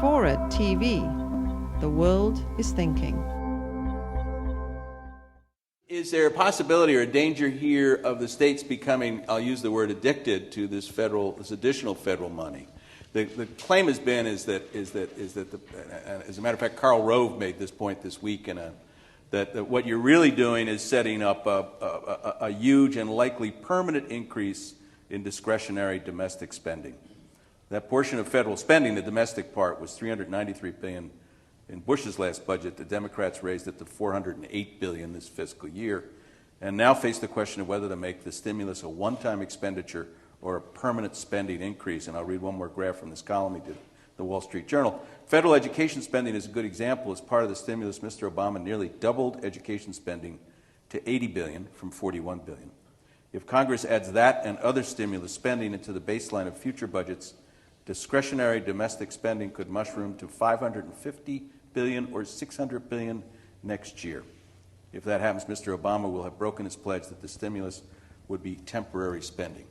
FORA.tv. The world is thinking. Is there a possibility or a danger here of the states becoming, I'll use the word addicted to this additional federal money? The claim has been is that as a matter of fact, Karl Rove made this point this week that what you're really doing is setting up a huge and likely permanent increase in discretionary domestic spending. That portion of federal spending, the domestic part, was $393 billion in Bush's last budget. The Democrats raised it to $408 billion this fiscal year, and now face the question of whether to make the stimulus a one-time expenditure or a permanent spending increase. And I'll read one more graph from this column he did, the Wall Street Journal. Federal education spending is a good example. As part of the stimulus, Mr. Obama nearly doubled education spending to $80 billion from $41 billion. If Congress adds that and other stimulus spending into the baseline of future budgets, discretionary domestic spending could mushroom to $550 billion or $600 billion next year. If that happens, Mr. Obama will have broken his pledge that the stimulus would be temporary spending.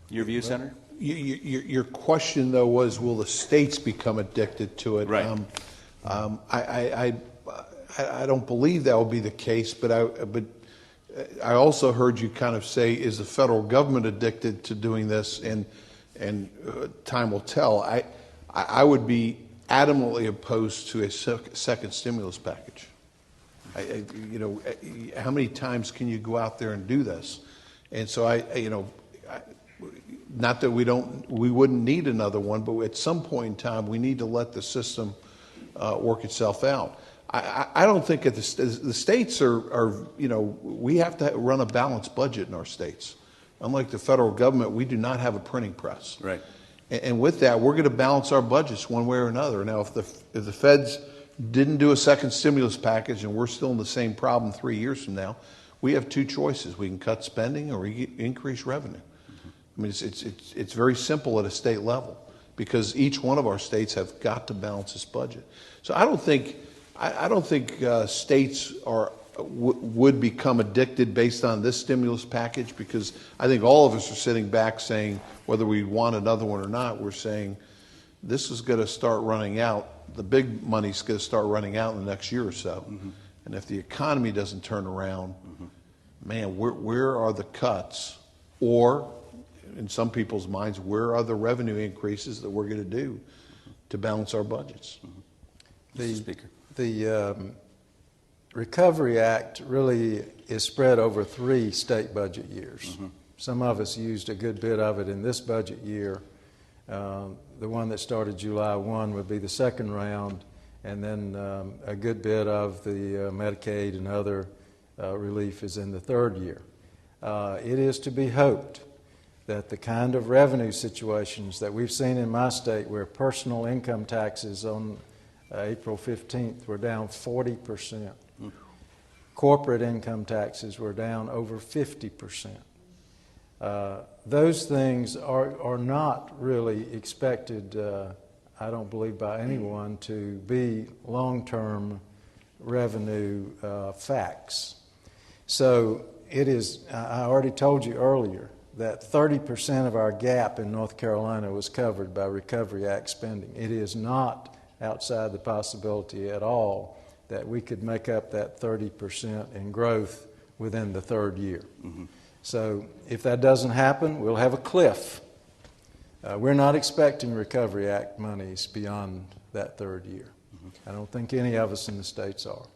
Your view, Senator? Your question, though, was, will the states become addicted to it? Right. I don't believe that will be the case, but I also heard you kind of say, is the federal government addicted to doing this? And time will tell. I would be adamantly opposed to a second stimulus package. How many times can you go out there and do this? And so not that we wouldn't need another one, but at some point in time, we need to let the system work itself out. I don't think the states are we have to run a balanced budget in our states. Unlike the federal government, we do not have a printing press. Right. And with that, we're going to balance our budgets one way or another. Now, if the feds didn't do a second stimulus package and we're still in the same problem 3 years from now, we have two choices. We can cut spending or increase revenue. I mean, it's very simple at a state level because each one of our states have got to balance its budget. So I don't think states would become addicted based on this stimulus package, because I think all of us are sitting back saying, whether we want another one or not, we're saying this is going to start running out. The big money's going to start running out in the next year or so. Mm-hmm. And if the economy doesn't turn around, man, where are the cuts? Or, in some people's minds, where are the revenue increases that we're going to do to balance our budgets? Mr. Speaker. The Recovery Act really is spread over 3 state budget years. Some of us used a good bit of it in this budget year. The one that started July 1 would be the second round, and then a good bit of the Medicaid and other relief is in the third year. It is to be hoped that the kind of revenue situations that we've seen in my state, where personal income taxes on April 15th were down 40%. Corporate income taxes were down over 50%. Those things are not really expected, I don't believe by anyone, to be long-term revenue facts. So it is, I already told you earlier, that 30% of our gap in North Carolina was covered by Recovery Act spending. It is not outside the possibility at all that we could make up that 30% in growth within the third year. So if that doesn't happen, we'll have a cliff. We're not expecting Recovery Act monies beyond that third year. I don't think any of us in the states are.